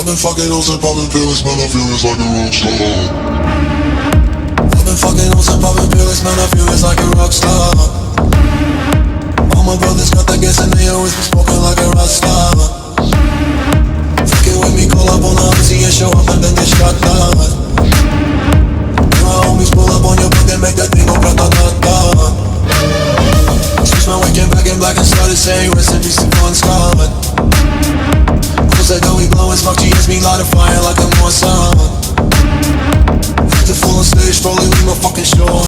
I've been fucking hoes and popping pills, man, I feel it's like a rock star. I've been fucking hoes and popping pills, man, I feel it's like a rock star. All my brothers got that gas and they always been smoking